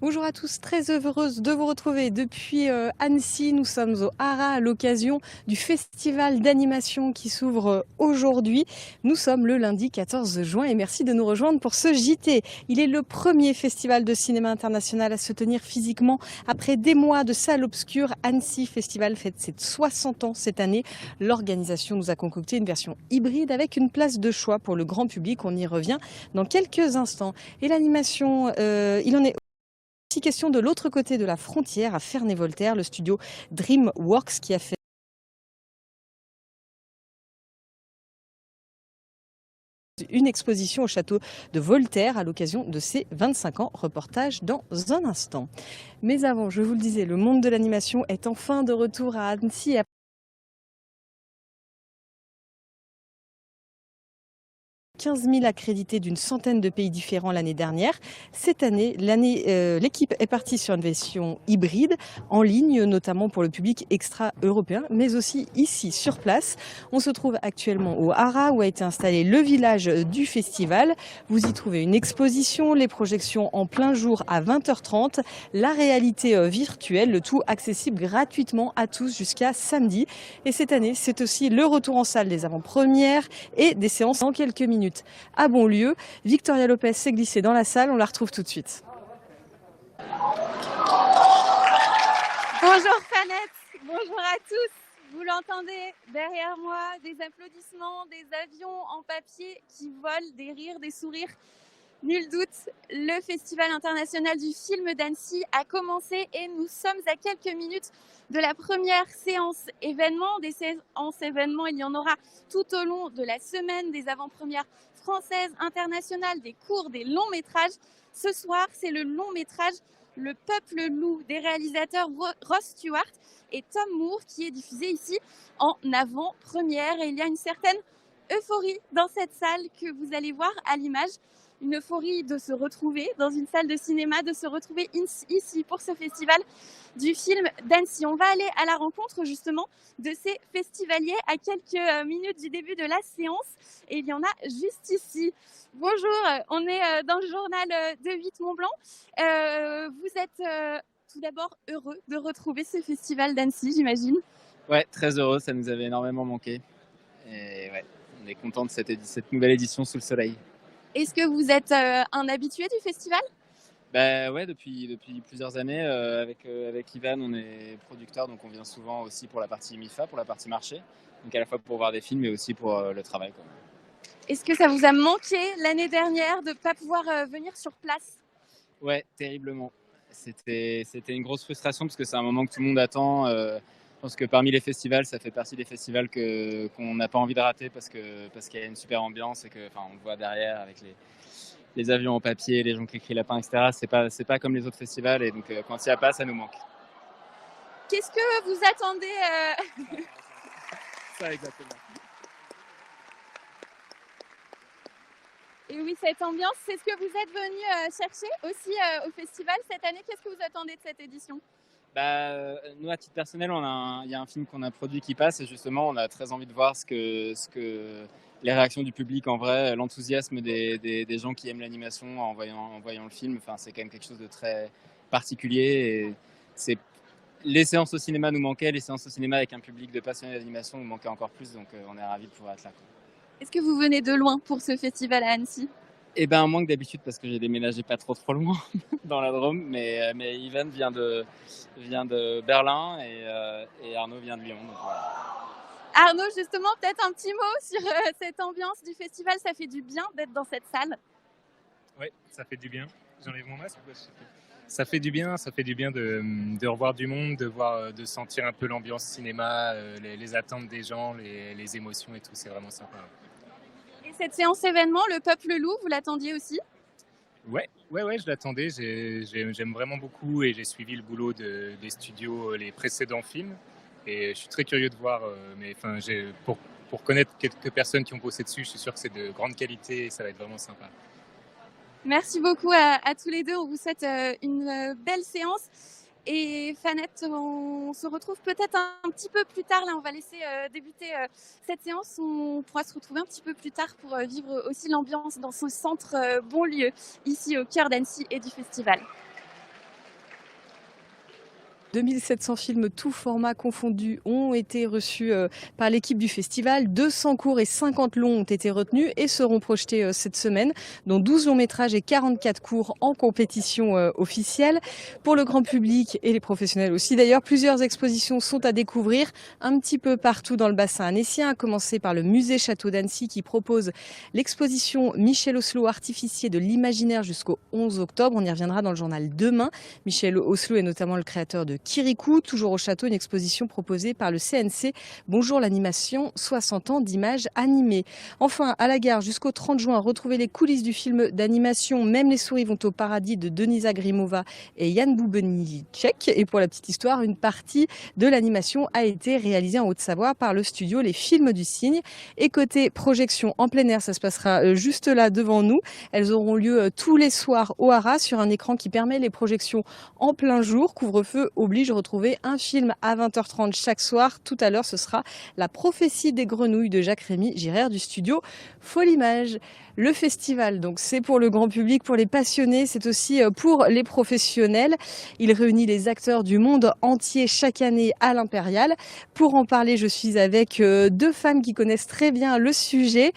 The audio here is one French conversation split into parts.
Bonjour à tous, très heureuse de vous retrouver depuis Annecy. Nous sommes au Hara à l'occasion du festival d'animation qui s'ouvre aujourd'hui. Nous sommes le lundi 14 juin et merci de nous rejoindre pour ce JT. Il est le premier festival de cinéma international à se tenir physiquement après des mois de salle obscure. Annecy Festival fête ses 60 ans cette année. L'organisation nous a concocté une version hybride avec une place de choix pour le grand public. On y revient dans quelques instants. Et l'animation, il en est aussi question de l'autre côté de la frontière, à Ferney-Voltaire, le studio DreamWorks qui a fait une exposition au château de Voltaire à l'occasion de ses 25 ans. Reportage dans un instant. Mais avant, je vous le disais, le monde de l'animation est enfin de retour à Annecy. 15 000 accrédités d'une centaine de pays différents l'année dernière. Cette année, l'équipe est partie sur une version hybride, en ligne, notamment pour le public extra-européen, mais aussi ici, sur place. On se trouve actuellement au Hara, où a été installé le village du festival. Vous y trouvez une exposition, les projections en plein jour à 20h30, la réalité virtuelle, le tout accessible gratuitement à tous jusqu'à samedi. Et cette année, c'est aussi le retour en salle des avant-premières et des séances en quelques minutes à Bonlieu. Victoria Lopez s'est glissée dans la salle, on la retrouve tout de suite. Bonjour Fanette, bonjour à tous. Vous l'entendez derrière moi, des applaudissements, des avions en papier qui volent, des rires, des sourires. Nul doute, le Festival international du film d'Annecy a commencé et nous sommes à quelques minutes de la première séance événement. Des séances événements, il y en aura tout au long de la semaine, des avant-premières françaises, internationales, des courts, des longs métrages. Ce soir, c'est le long métrage Le Peuple Loup des réalisateurs Ross Stewart et Tom Moore qui est diffusé ici en avant-première. Et il y a une certaine euphorie dans cette salle que vous allez voir à l'image. Une euphorie de se retrouver dans une salle de cinéma, de se retrouver ici pour ce festival du film d'Annecy. On va aller à la rencontre justement de ces festivaliers à quelques minutes du début de la séance et il y en a juste ici. Bonjour, on est dans le journal de 8 Mont-Blanc. Vous êtes tout d'abord heureux de retrouver ce festival d'Annecy, j'imagine. Ouais, très heureux, ça nous avait énormément manqué. Et ouais, on est content de cette nouvelle édition sous le soleil. Est-ce que vous êtes un habitué du festival ? Bah ouais, depuis plusieurs années, avec Ivan, on est producteur, donc on vient souvent aussi pour la partie MIFA, pour la partie marché. Donc à la fois pour voir des films, mais aussi pour le travail, quoi. Est-ce que ça vous a manqué l'année dernière de ne pas pouvoir venir sur place ? Ouais, terriblement. C'était une grosse frustration parce que c'est un moment que tout le monde attend. Je pense que parmi les festivals, ça fait partie des festivals qu'on n'a pas envie de rater parce qu'il y a une super ambiance et on le voit derrière avec les avions en papier, les gens qui crient lapin, etc. C'est pas comme les autres festivals et donc quand il n'y a pas, ça nous manque. Qu'est-ce que vous attendez Ça, exactement. Et oui, cette ambiance, c'est ce que vous êtes venu chercher aussi au festival cette année. Qu'est-ce que vous attendez de cette édition ? Nous, à titre personnel, il y a un film qu'on a produit qui passe et justement, on a très envie de voir ce que les réactions du public en vrai, l'enthousiasme des gens qui aiment l'animation en voyant le film. Enfin, c'est quand même quelque chose de très particulier. Et les séances au cinéma nous manquaient, les séances au cinéma avec un public de passionnés d'animation nous manquaient encore plus. Donc, on est ravis de pouvoir être là, quoi. Est-ce que vous venez de loin pour ce festival à Annecy ? Eh ben, moins que d'habitude parce que j'ai déménagé pas trop loin dans la Drôme, mais Ivan vient de Berlin et Arnaud vient de Lyon. Donc voilà. Arnaud, justement, peut-être un petit mot sur cette ambiance du festival. Ça fait du bien d'être dans cette salle. Oui, ça fait du bien. J'enlève mon masque. Ça fait du bien de revoir du monde, de sentir un peu l'ambiance cinéma, les attentes des gens, les émotions et tout. C'est vraiment sympa. Et cette séance événement, Le Peuple Loup, vous l'attendiez aussi ? Ouais, je l'attendais. J'aime vraiment beaucoup et j'ai suivi le boulot des studios, les précédents films. Et je suis très curieux de voir. Pour connaître quelques personnes qui ont bossé dessus, je suis sûr que c'est de grande qualité et ça va être vraiment sympa. Merci beaucoup à tous les deux. On vous souhaite une belle séance. Et Fanette, on se retrouve peut-être un petit peu plus tard. Là, on va laisser débuter cette séance. On pourra se retrouver un petit peu plus tard pour vivre aussi l'ambiance dans ce centre Bonlieu, ici au cœur d'Annecy et du festival. 2700 films, tous formats confondus, ont été reçus par l'équipe du festival. 200 courts et 50 longs ont été retenus et seront projetés cette semaine, dont 12 longs métrages et 44 courts en compétition officielle. Pour le grand public et les professionnels aussi d'ailleurs, plusieurs expositions sont à découvrir un petit peu partout dans le bassin annécien, à commencer par le musée Château d'Annecy qui propose l'exposition Michel Oslo artificier de l'imaginaire jusqu'au 11 octobre. On y reviendra dans le journal demain. Michel Oslo est notamment le créateur de Kirikou, toujours au château, une exposition proposée par le CNC. Bonjour l'animation, 60 ans d'images animées. Enfin, à la gare jusqu'au 30 juin, retrouvez les coulisses du film d'animation Même les souris vont au paradis de Denisa Grimova et Jan Boubenicek. Et pour la petite histoire, une partie de l'animation a été réalisée en Haute-Savoie par le studio Les Films du Cygne. Et côté projection en plein air, ça se passera juste là devant nous. Elles auront lieu tous les soirs au Haras sur un écran qui permet les projections en plein jour. Couvre-feu oblige, retrouver un film à 20h30 chaque soir. Tout à l'heure, ce sera La prophétie des grenouilles de Jacques-Rémy Girard du studio Folimage. Le festival, donc, c'est pour le grand public, pour les passionnés, c'est aussi pour les professionnels. Il réunit les acteurs du monde entier chaque année à l'Impérial. Pour en parler, je suis avec deux femmes qui connaissent très bien le sujet.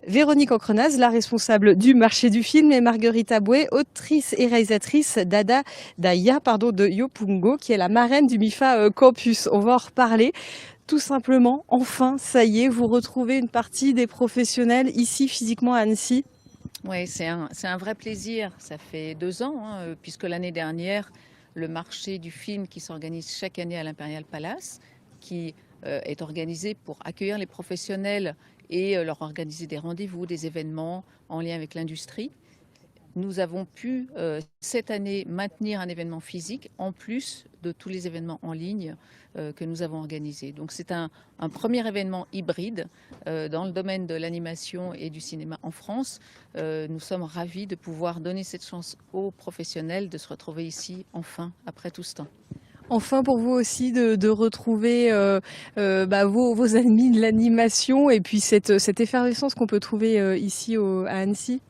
Véronique Ancrenaz, la responsable du marché du film, et Marguerite Aboué, autrice et réalisatrice d'Aya de Yopungo, qui est la marraine du MIFA Campus. On va en reparler. Tout simplement, enfin, ça y est, vous retrouvez une partie des professionnels ici physiquement à Annecy. Oui, c'est un vrai plaisir. Ça fait 2 ans, puisque l'année dernière, le marché du film qui s'organise chaque année à l'Imperial Palace, qui est organisé pour accueillir les professionnels et leur organiser des rendez-vous, des événements en lien avec l'industrie. Nous avons pu cette année maintenir un événement physique en plus de tous les événements en ligne que nous avons organisés. Donc c'est un premier événement hybride dans le domaine de l'animation et du cinéma en France. Nous sommes ravis de pouvoir donner cette chance aux professionnels de se retrouver ici enfin après tout ce temps. Enfin, pour vous aussi, de retrouver vos amis de l'animation et puis cette effervescence qu'on peut trouver ici à Annecy.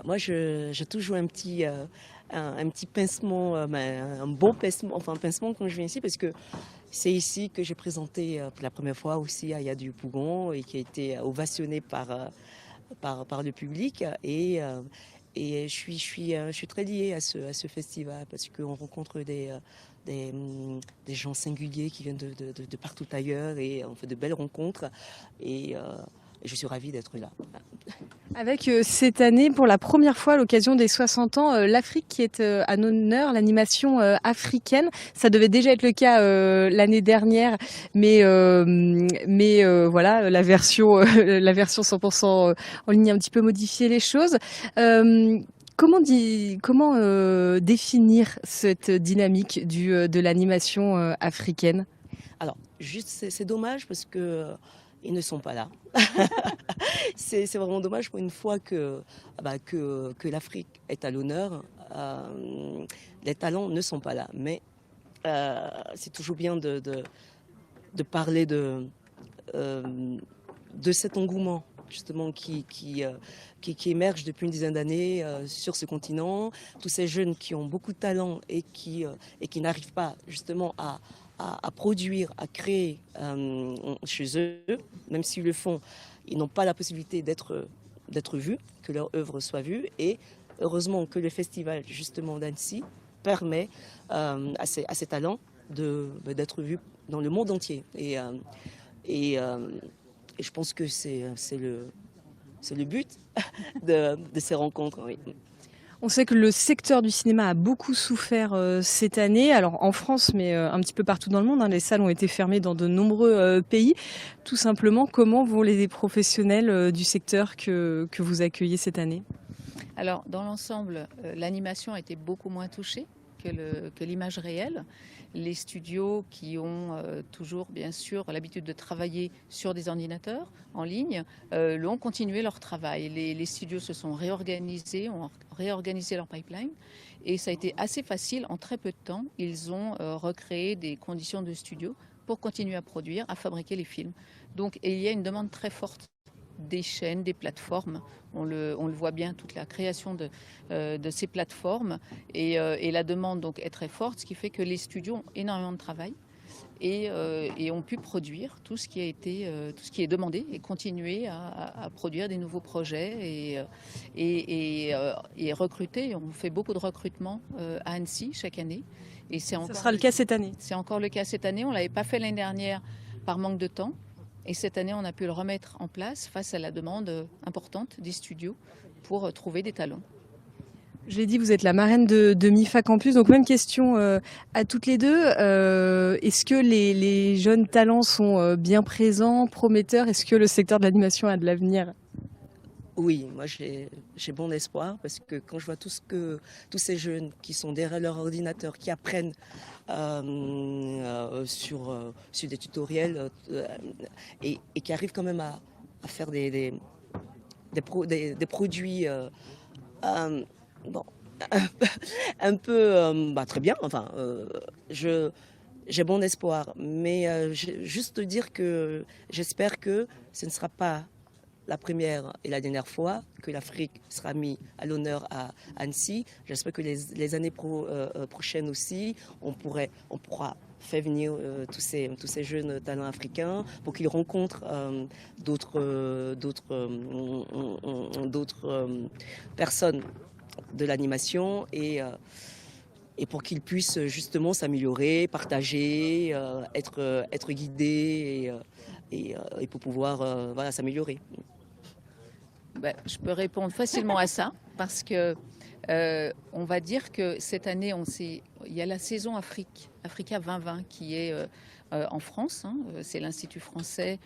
Moi, j'ai toujours un petit pincement, un bon pincement, enfin un pincement quand je viens ici, parce que c'est ici que j'ai présenté pour la première fois aussi Aya du Pougon et qui a été ovationné par le public. Et je suis très liée à ce festival parce qu'on rencontre des gens singuliers qui viennent de partout ailleurs et on fait de belles rencontres. Et je suis ravie d'être là. Avec cette année, pour la première fois à l'occasion des 60 ans, l'Afrique qui est à l'honneur, l'animation africaine. Ça devait déjà être le cas l'année dernière, mais voilà, la version 100% en ligne a un petit peu modifié les choses. Comment définir cette dynamique de l'animation africaine? Alors, juste, c'est dommage parce que ils ne sont pas là. C'est vraiment dommage pour une fois que l'Afrique est à l'honneur. Les talents ne sont pas là. Mais c'est toujours bien de parler de cet engouement justement qui émerge depuis une dizaine d'années sur ce continent. Tous ces jeunes qui ont beaucoup de talent et qui n'arrivent pas justement à produire, à créer chez eux, même s'ils le font, ils n'ont pas la possibilité d'être vus, que leur œuvre soit vue. Et heureusement que le festival justement d'Annecy permet à ces talents d'être vus dans le monde entier. Et je pense que c'est le but de ces rencontres. Oui. On sait que le secteur du cinéma a beaucoup souffert cette année, alors en France, mais un petit peu partout dans le monde. Les salles ont été fermées dans de nombreux pays. Tout simplement, comment vont les professionnels du secteur que vous accueillez cette année? Alors, dans l'ensemble, l'animation a été beaucoup moins touchée que l'image réelle. Les studios qui ont toujours, bien sûr, l'habitude de travailler sur des ordinateurs en ligne, ont continué leur travail. Les studios se sont réorganisés, ont réorganisé leur pipeline et ça a été assez facile. En très peu de temps, ils ont recréé des conditions de studio pour continuer à produire, à fabriquer les films. Donc, il y a une demande très forte des chaînes, des plateformes. On le voit bien, toute la création de ces plateformes et la demande donc est très forte, ce qui fait que les studios ont énormément de travail et ont pu produire tout ce qui est demandé et continuer à produire des nouveaux projets et recruter. On fait beaucoup de recrutement à Annecy chaque année. Et Ce sera le cas cette année. C'est encore le cas cette année. On ne l'avait pas fait l'année dernière par manque de temps. Et cette année, on a pu le remettre en place face à la demande importante des studios pour trouver des talents. Je l'ai dit, vous êtes la marraine de MIFA Campus, donc même question à toutes les deux. Est-ce que les jeunes talents sont bien présents, prometteurs? Est-ce que le secteur de l'animation a de l'avenir? Oui, moi j'ai bon espoir parce que quand je vois tous ces jeunes qui sont derrière leur ordinateur, qui apprennent sur des tutoriels et qui arrivent quand même à faire des produits bon, un peu très bien. Enfin, j'ai bon espoir, mais juste dire que j'espère que ce ne sera pas la première et la dernière fois que l'Afrique sera mise à l'honneur à Annecy. J'espère que les années prochaines aussi, on pourra faire venir tous ces jeunes talents africains pour qu'ils rencontrent d'autres personnes de l'animation et pour qu'ils puissent justement s'améliorer, partager, être guidés et pour pouvoir s'améliorer. Je peux répondre facilement à ça parce que on va dire que cette année, il y a la saison Africa 2020 qui est en France. C'est l'Institut français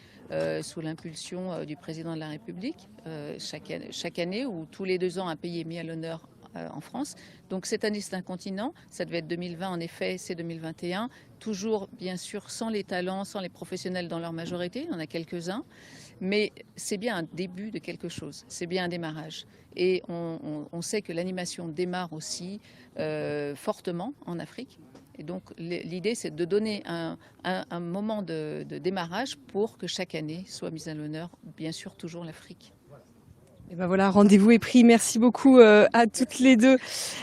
sous l'impulsion du président de la République chaque année ou tous les 2 ans un pays est mis à l'honneur en France. Donc cette année c'est un continent, ça devait être 2020 en effet, c'est 2021, toujours bien sûr sans les talents, sans les professionnels dans leur majorité, il y en a quelques-uns, mais c'est bien un début de quelque chose, c'est bien un démarrage. Et on sait que l'animation démarre aussi fortement en Afrique. Et donc l'idée c'est de donner un moment de démarrage pour que chaque année soit mise à l'honneur, bien sûr toujours l'Afrique. Et ben voilà, rendez-vous est pris. Merci beaucoup à toutes les deux.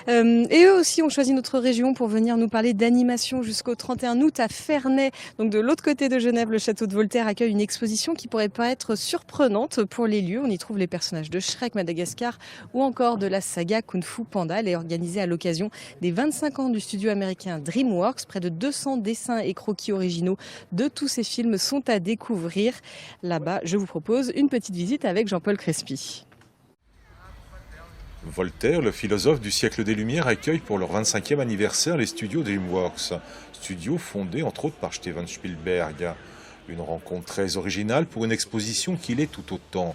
Et eux aussi ont choisi notre région pour venir nous parler d'animation jusqu'au 31 août à Ferney. Donc de l'autre côté de Genève, le château de Voltaire accueille une exposition qui pourrait paraître surprenante pour les lieux. On y trouve les personnages de Shrek, Madagascar ou encore de la saga Kung Fu Panda. Elle est organisée à l'occasion des 25 ans du studio américain DreamWorks. Près de 200 dessins et croquis originaux de tous ces films sont à découvrir. Là-bas, je vous propose une petite visite avec Jean-Paul Crespi. Voltaire, le philosophe du siècle des Lumières, accueille pour leur 25e anniversaire les studios DreamWorks, studio fondé entre autres par Steven Spielberg. Une rencontre très originale pour une exposition qui l'est tout autant.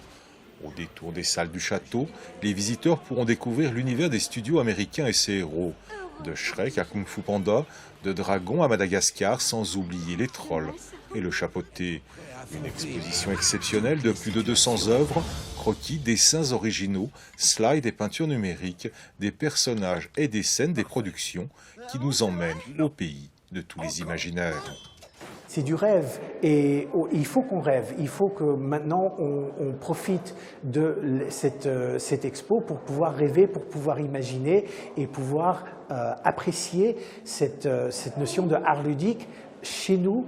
Au détour des salles du château, les visiteurs pourront découvrir l'univers des studios américains et ses héros. De Shrek à Kung Fu Panda, de Dragon à Madagascar, sans oublier les trolls et le chapeauté. Une exposition exceptionnelle de plus de 200 œuvres, croquis, dessins originaux, slides et peintures numériques, des personnages et des scènes des productions qui nous emmènent au pays de tous les imaginaires. C'est du rêve et il faut qu'on rêve, il faut que maintenant on profite de cette expo pour pouvoir rêver, pour pouvoir imaginer et pouvoir apprécier cette notion de art ludique chez nous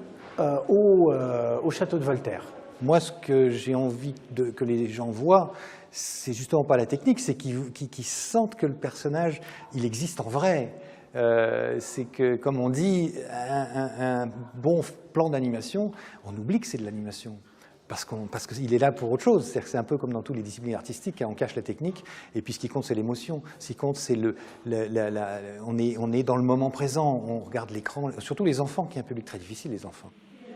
au château de Voltaire. Moi, ce que j'ai envie que les gens voient, c'est justement pas la technique, c'est qu'ils sentent que le personnage, il existe en vrai. C'est que, comme on dit, un bon plan d'animation, on oublie que c'est de l'animation. Parce qu'il est là pour autre chose. C'est un peu comme dans toutes les disciplines artistiques, hein, on cache la technique, et puis ce qui compte, c'est l'émotion. Ce qui compte, c'est on est dans le moment présent, on regarde l'écran, surtout les enfants, qui est un public très difficile, les enfants.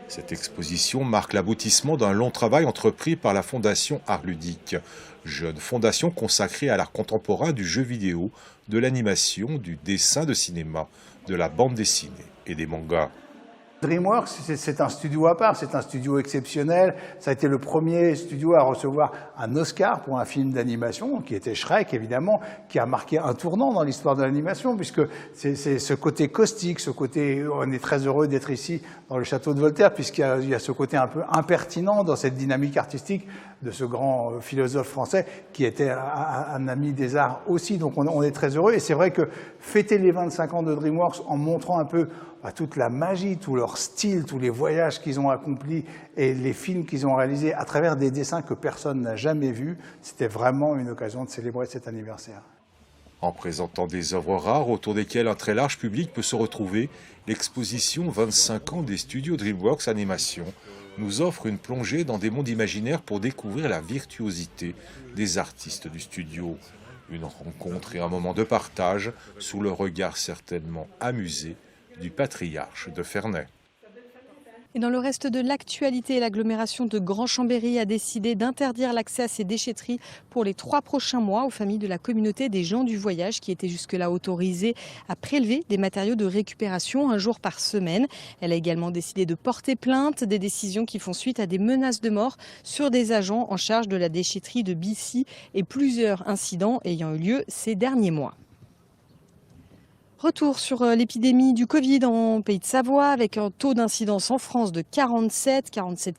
Cette exposition marque l'aboutissement d'un long travail entrepris par la Fondation Art Ludique, jeune fondation consacrée à l'art contemporain du jeu vidéo, de l'animation, du dessin de cinéma, de la bande dessinée et des mangas. DreamWorks, c'est un studio à part, c'est un studio exceptionnel. Ça a été le premier studio à recevoir un Oscar pour un film d'animation, qui était Shrek, évidemment, qui a marqué un tournant dans l'histoire de l'animation, puisque c'est ce côté caustique, ce côté, on est très heureux d'être ici dans le château de Voltaire, puisqu'il y a ce côté un peu impertinent dans cette dynamique artistique de ce grand philosophe français, qui était un ami des arts aussi. Donc on est très heureux, et c'est vrai que fêter les 25 ans de DreamWorks en montrant un peu toute la magie, tout leur style, tous les voyages qu'ils ont accomplis et les films qu'ils ont réalisés à travers des dessins que personne n'a jamais vus, c'était vraiment une occasion de célébrer cet anniversaire. En présentant des œuvres rares autour desquelles un très large public peut se retrouver, l'exposition 25 ans des studios DreamWorks Animation nous offre une plongée dans des mondes imaginaires pour découvrir la virtuosité des artistes du studio. Une rencontre et un moment de partage sous le regard certainement amusé du patriarche de Ferney. Et dans le reste de l'actualité, l'agglomération de Grand-Chambéry a décidé d'interdire l'accès à ses déchetteries pour les 3 prochains mois aux familles de la communauté des gens du voyage qui étaient jusque-là autorisées à prélever des matériaux de récupération 1 jour par semaine. Elle a également décidé de porter plainte, des décisions qui font suite à des menaces de mort sur des agents en charge de la déchetterie de Bissy et plusieurs incidents ayant eu lieu ces derniers mois. Retour sur l'épidémie du Covid en Pays de Savoie avec un taux d'incidence en France de 47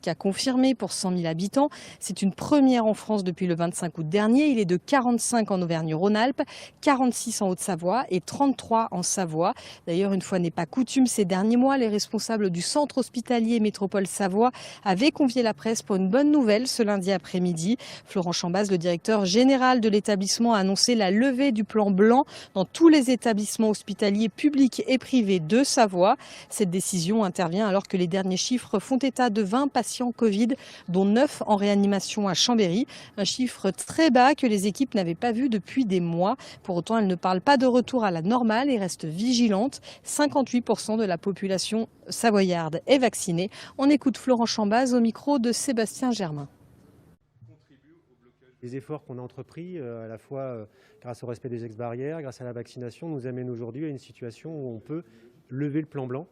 cas confirmés pour 100 000 habitants. C'est une première en France depuis le 25 août dernier. Il est de 45 en Auvergne-Rhône-Alpes, 46 en Haute-Savoie et 33 en Savoie. D'ailleurs, une fois n'est pas coutume, ces derniers mois, les responsables du centre hospitalier Métropole Savoie avaient convié la presse pour une bonne nouvelle ce lundi après-midi. Florent Chambaz, le directeur général de l'établissement, a annoncé la levée du plan blanc dans tous les établissements hospitaliers publics et privés de Savoie. Cette décision intervient alors que les derniers chiffres font état de 20 patients Covid, dont 9 en réanimation à Chambéry. Un chiffre très bas que les équipes n'avaient pas vu depuis des mois. Pour autant, elles ne parlent pas de retour à la normale et restent vigilantes. 58% de la population savoyarde est vaccinée. On écoute Florent Chambaz au micro de Sébastien Germain. Les efforts qu'on a entrepris, à la fois grâce au respect des ex-barrières, grâce à la vaccination, nous amènent aujourd'hui à une situation où on peut lever le plan blanc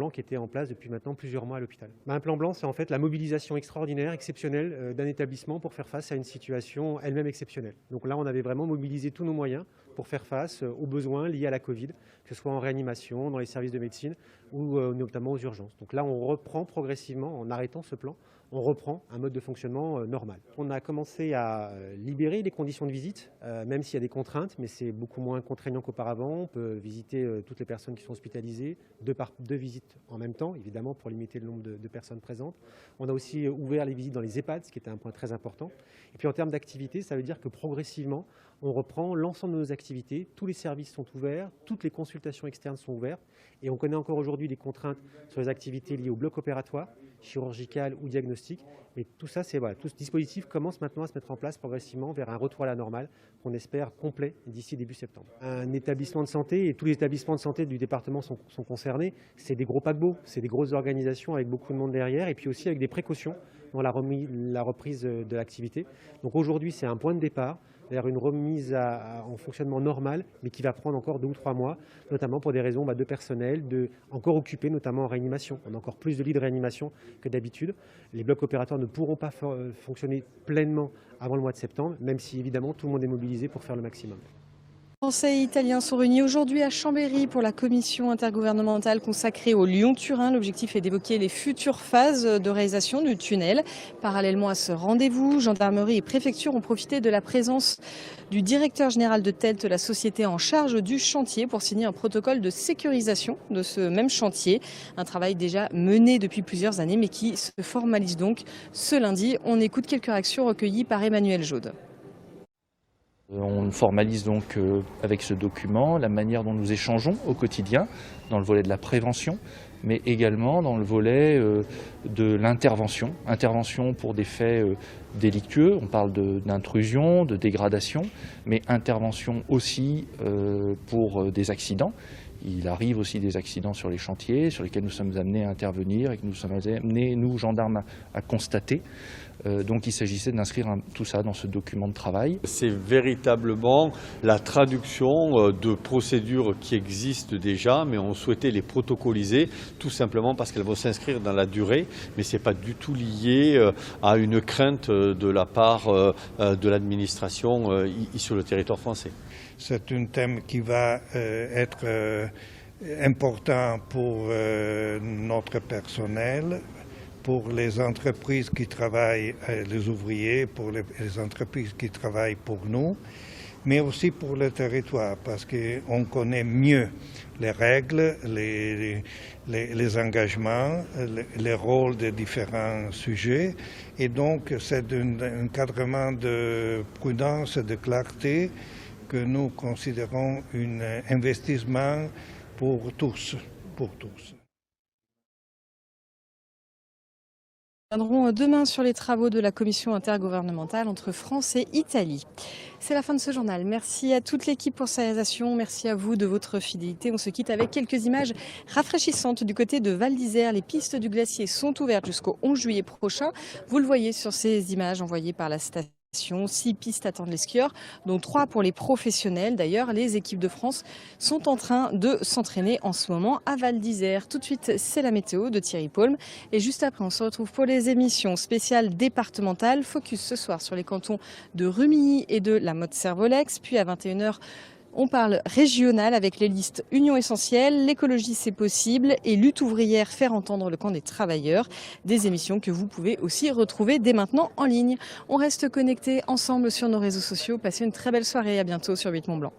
qui était en place depuis maintenant plusieurs mois à l'hôpital. Un plan blanc, c'est en fait la mobilisation extraordinaire, exceptionnelle d'un établissement pour faire face à une situation elle-même exceptionnelle. Donc là, on avait vraiment mobilisé tous nos moyens pour faire face aux besoins liés à la Covid, que ce soit en réanimation, dans les services de médecine ou notamment aux urgences. Donc là, on reprend progressivement, en arrêtant ce plan, on reprend un mode de fonctionnement normal. On a commencé à libérer les conditions de visite, même s'il y a des contraintes, mais c'est beaucoup moins contraignant qu'auparavant. On peut visiter toutes les personnes qui sont hospitalisées, deux visites en même temps, évidemment, pour limiter le nombre de personnes présentes. On a aussi ouvert les visites dans les EHPAD, ce qui était un point très important. Et puis en termes d'activité, ça veut dire que progressivement, on reprend l'ensemble de nos activités, tous les services sont ouverts, toutes les consultations externes sont ouvertes et on connaît encore aujourd'hui des contraintes sur les activités liées au bloc opératoire, chirurgical ou diagnostic. Mais tout ça, tout ce dispositif commence maintenant à se mettre en place progressivement vers un retour à la normale qu'on espère complet d'ici début septembre. Un établissement de santé, et tous les établissements de santé du département sont concernés, c'est des gros paquebots, c'est des grosses organisations avec beaucoup de monde derrière et puis aussi avec des précautions dans la reprise de l'activité. Donc aujourd'hui, c'est un point de départ vers une remise en fonctionnement normal, mais qui va prendre encore 2 ou 3 mois, notamment pour des raisons de personnel, encore occupés, notamment en réanimation. On a encore plus de lits de réanimation que d'habitude. Les blocs opératoires ne pourront pas fonctionner pleinement avant le mois de septembre, même si évidemment tout le monde est mobilisé pour faire le maximum. Français et Italiens sont réunis aujourd'hui à Chambéry pour la commission intergouvernementale consacrée au Lyon-Turin. L'objectif est d'évoquer les futures phases de réalisation du tunnel. Parallèlement à ce rendez-vous, gendarmerie et préfecture ont profité de la présence du directeur général de TELT, la société en charge du chantier, pour signer un protocole de sécurisation de ce même chantier. Un travail déjà mené depuis plusieurs années mais qui se formalise donc ce lundi. On écoute quelques réactions recueillies par Emmanuel Jaude. On formalise donc avec ce document la manière dont nous échangeons au quotidien dans le volet de la prévention, mais également dans le volet de l'intervention. Intervention pour des faits délictueux, on parle d'intrusion, de dégradation, mais intervention aussi pour des accidents. Il arrive aussi des accidents sur les chantiers sur lesquels nous sommes amenés à intervenir et que nous sommes amenés, nous, gendarmes, à constater. Donc il s'agissait d'inscrire tout ça dans ce document de travail. C'est véritablement la traduction de procédures qui existent déjà, mais on souhaitait les protocoliser, tout simplement parce qu'elles vont s'inscrire dans la durée, mais ce n'est pas du tout lié à une crainte de la part de l'administration sur le territoire français. C'est un thème qui va être important pour notre personnel, pour les entreprises qui travaillent, les ouvriers, pour les entreprises qui travaillent pour nous, mais aussi pour le territoire, parce qu'on connaît mieux les règles, les engagements, les rôles des différents sujets. Et donc, c'est un encadrement de prudence et de clarté que nous considérons un investissement pour tous. Nous reviendrons demain sur les travaux de la commission intergouvernementale entre France et Italie. C'est la fin de ce journal. Merci à toute l'équipe pour sa réalisation. Merci à vous de votre fidélité. On se quitte avec quelques images rafraîchissantes du côté de Val d'Isère. Les pistes du glacier sont ouvertes jusqu'au 11 juillet prochain. Vous le voyez sur ces images envoyées par la station. 6 pistes attendent les skieurs, dont 3 pour les professionnels. D'ailleurs, les équipes de France sont en train de s'entraîner en ce moment à Val d'Isère. Tout de suite, c'est la météo de Thierry Paulme. Et juste après, on se retrouve pour les émissions spéciales départementales. Focus ce soir sur les cantons de Rumilly et de la Motte-Servolex. Puis à 21h, on parle régional avec les listes Union Essentielle, l'écologie c'est possible et lutte ouvrière, faire entendre le camp des travailleurs. Des émissions que vous pouvez aussi retrouver dès maintenant en ligne. On reste connectés ensemble sur nos réseaux sociaux. Passez une très belle soirée. À bientôt sur 8 Mont Blanc.